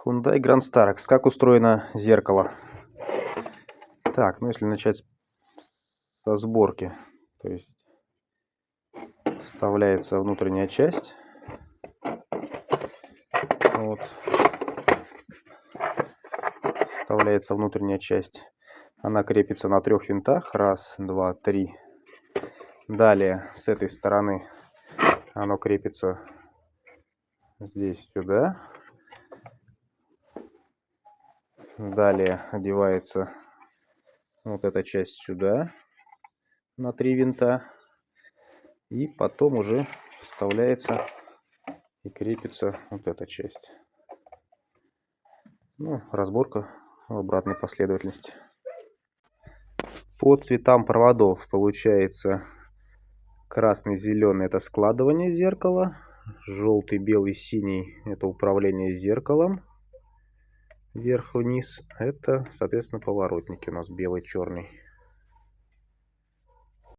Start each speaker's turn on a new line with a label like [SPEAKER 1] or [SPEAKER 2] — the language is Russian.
[SPEAKER 1] Hyundai Grand Starex. Как устроено зеркало? Так, ну если начать со сборки, то есть вставляется внутренняя часть. Вот. Вставляется внутренняя часть. Она крепится на 3 винтах. Раз, два, три. Далее с этой стороны оно крепится здесь сюда. Далее одевается вот эта часть сюда на 3 винта. И потом уже вставляется и крепится вот эта часть. Ну, разборка в обратной последовательности. По цветам проводов получается: красный, зеленый — это складывание зеркала, желтый, белый, синий — это управление зеркалом вверх-вниз. Это, соответственно, поворотники у нас белый, черный.